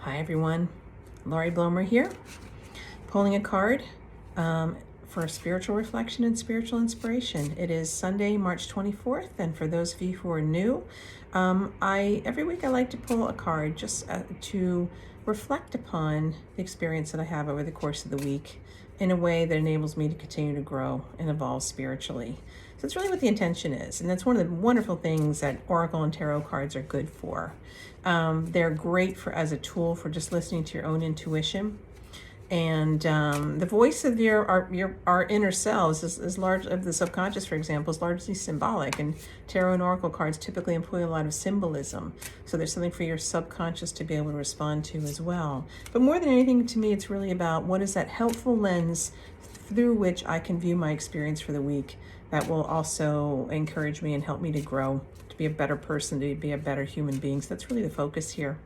Hi everyone, Laurie Blomer here, pulling a card for spiritual reflection and spiritual inspiration. It is Sunday, March 24th, and for those of you who are new, every week I like to pull a card just to reflect upon the experience that I have over the course of the week in a way that enables me to continue to grow and evolve spiritually. So it's really what the intention is, and that's one of the wonderful things that Oracle and Tarot cards are good for. They're great for as a tool for just listening to your own intuition. And the voice of our inner selves is large of the subconscious, for example, is largely symbolic. And tarot and oracle cards typically employ a lot of symbolism. So there's something for your subconscious to be able to respond to as well. But more than anything, to me, it's really about what is that helpful lens through which I can view my experience for the week that will also encourage me and help me to grow, to be a better person, to be a better human being. So that's really the focus here.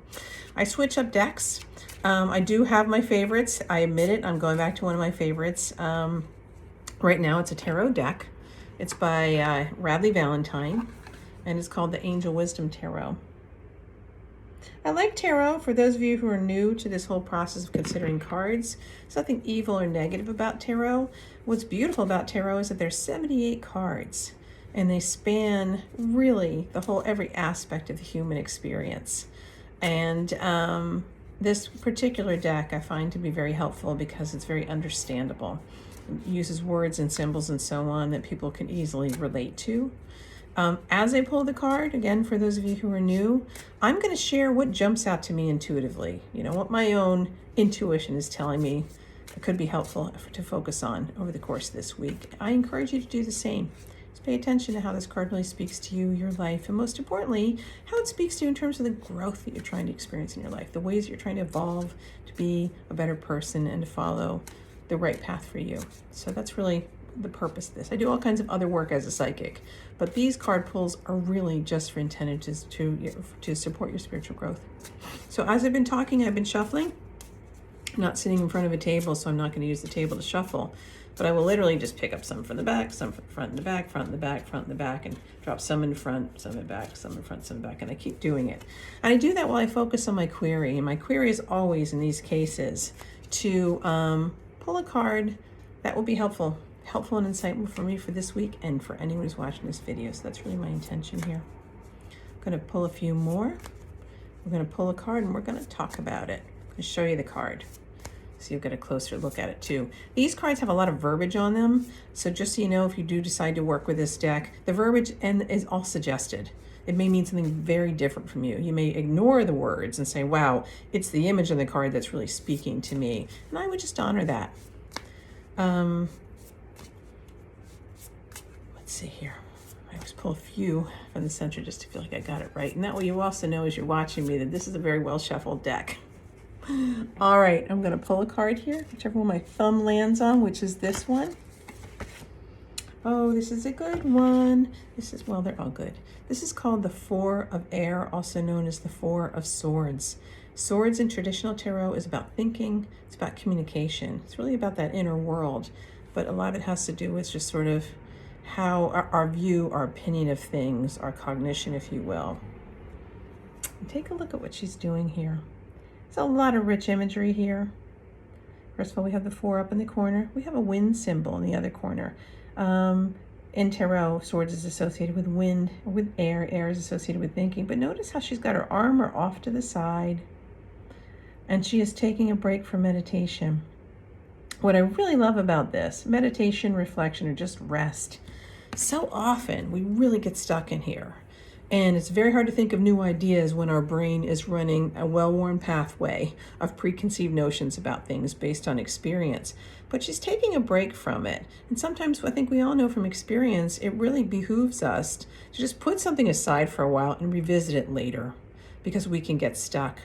I switch up decks. I do have my favorites. I admit it. I'm going back to one of my favorites. Right now it's a tarot deck. It's by Radleigh Valentine, and it's called the Angel Wisdom Tarot. I like tarot. For those of you who are new to this whole process of considering cards, there's nothing evil or negative about tarot. What's beautiful about tarot is that there's 78 cards, and they span really every aspect of the human experience. And this particular deck I find to be very helpful because it's very understandable. It uses words and symbols and so on that people can easily relate to. As I pull the card, again, for those of you who are new, I'm going to share what jumps out to me intuitively. You know, what my own intuition is telling me that could be helpful to focus on over the course of this week. I encourage you to do the same. Just pay attention to how this card really speaks to you, your life, and most importantly, how it speaks to you in terms of the growth that you're trying to experience in your life, the ways that you're trying to evolve to be a better person and to follow the right path for you. So that's really the purpose of this. I do all kinds of other work as a psychic, but these card pulls are really just intended to support your spiritual growth. So as I've been talking, I've been shuffling. I'm not sitting in front of a table, so I'm not going to use the table to shuffle, but I will literally just pick up some from the back, some from the front and the back, front and the back, front and the back, and drop some in front, some in back, some in front, some in back, and I keep doing it. And I do that while I focus on my query, and my query is always, in these cases, to pull a card that will be helpful and insightful for me for this week and for anyone who's watching this video. So that's really my intention here. I'm going to pull a few more. We're going to pull a card and we're going to talk about it. I'm going to show you the card so you'll get a closer look at it too. These cards have a lot of verbiage on them, so just so you know, if you do decide to work with this deck, the verbiage is all suggested. It may mean something very different from you. You may ignore the words and say, wow, it's the image on the card that's really speaking to me. And I would just honor that. Let's see here. I always pull a few from the center just to feel like I got it right. And that way you also know as you're watching me that this is a very well shuffled deck. All right, I'm going to pull a card here, whichever one my thumb lands on, which is this one. Oh, this is a good one. Well, they're all good. This is called the Four of Air, also known as the Four of Swords. Swords in traditional tarot is about thinking. It's about communication. It's really about that inner world. But a lot of it has to do with just sort of how our view, our opinion of things, our cognition, if you will. And take a look at what she's doing here. There's a lot of rich imagery here. First of all, we have the four up in the corner. We have a wind symbol in the other corner. In tarot, swords is associated with wind, with air. Air is associated with thinking. But notice how she's got her armor off to the side. And she is taking a break from meditation. What I really love about this, meditation, reflection, or just rest, so often we really get stuck in here. And it's very hard to think of new ideas when our brain is running a well-worn pathway of preconceived notions about things based on experience. But she's taking a break from it. And sometimes I think we all know from experience, it really behooves us to just put something aside for a while and revisit it later because we can get stuck.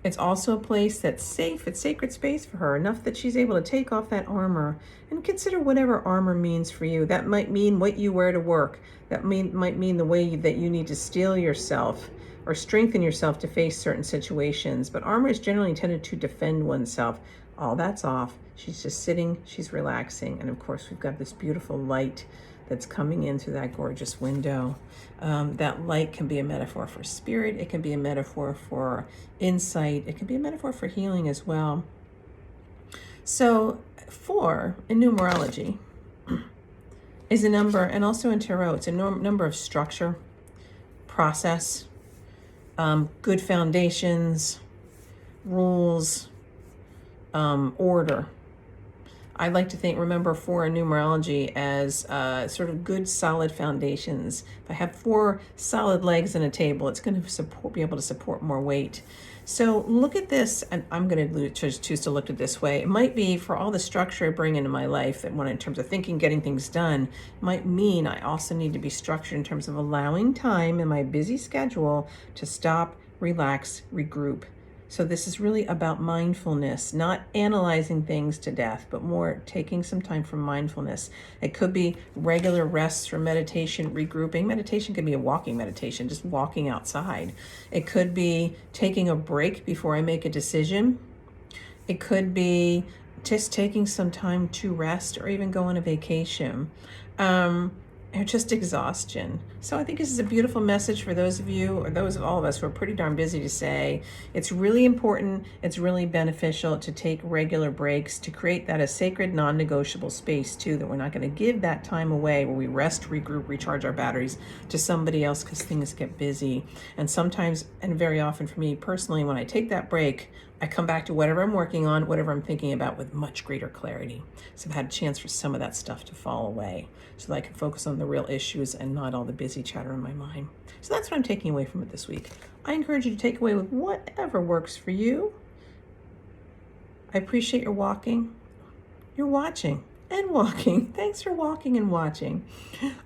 It's also a place that's safe, it's sacred space for her, enough that she's able to take off that armor and consider whatever armor means for you. That might mean what you wear to work. That might mean the way that you need to steel yourself or strengthen yourself to face certain situations. But armor is generally intended to defend oneself. All that's off. She's just sitting, she's relaxing. And of course, we've got this beautiful light that's coming in through that gorgeous window. That light can be a metaphor for spirit. It can be a metaphor for insight. It can be a metaphor for healing as well. So 4 in numerology is a number, and also in tarot, it's a number of structure, process, good foundations, rules, order. I like to remember 4 in numerology as sort of good, solid foundations. If I have 4 solid legs in a table, it's going to be able to support more weight. So look at this, and I'm going to choose to look at it this way. It might be for all the structure I bring into my life, that in terms of thinking, getting things done, might mean I also need to be structured in terms of allowing time in my busy schedule to stop, relax, regroup. So this is really about mindfulness, not analyzing things to death, but more taking some time for mindfulness. It could be regular rests for meditation, regrouping. Meditation could be a walking meditation, just walking outside. It could be taking a break before I make a decision. It could be just taking some time to rest, or even go on a vacation. Or just exhaustion. So I think this is a beautiful message for those of you, or those of all of us who are pretty darn busy, to say it's really important, it's really beneficial to take regular breaks, to create that a sacred, non-negotiable space too, that we're not going to give that time away where we rest, regroup, recharge our batteries to somebody else because things get busy. And sometimes, and very often for me personally, when I take that break, I come back to whatever I'm working on, whatever I'm thinking about, with much greater clarity. So I've had a chance for some of that stuff to fall away so that I can focus on the real issues and not all the busy chatter in my mind. So that's what I'm taking away from it this week. I encourage you to take away with whatever works for you. I appreciate your watching and walking. Thanks for walking and watching.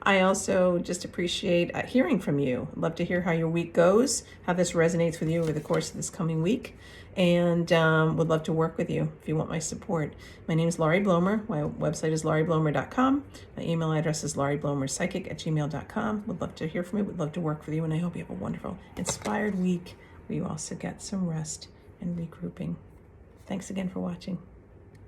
I also just appreciate hearing from you. I'd love to hear how your week goes, how this resonates with you over the course of this coming week, and would love to work with you if you want my support. My name is Laurie Blomer. My website is laurieblomer.com. My email address is laurieblomerpsychic@gmail.com. Would love to hear from you. Would love to work with you, and I hope you have a wonderful, inspired week where you also get some rest and regrouping. Thanks again for watching.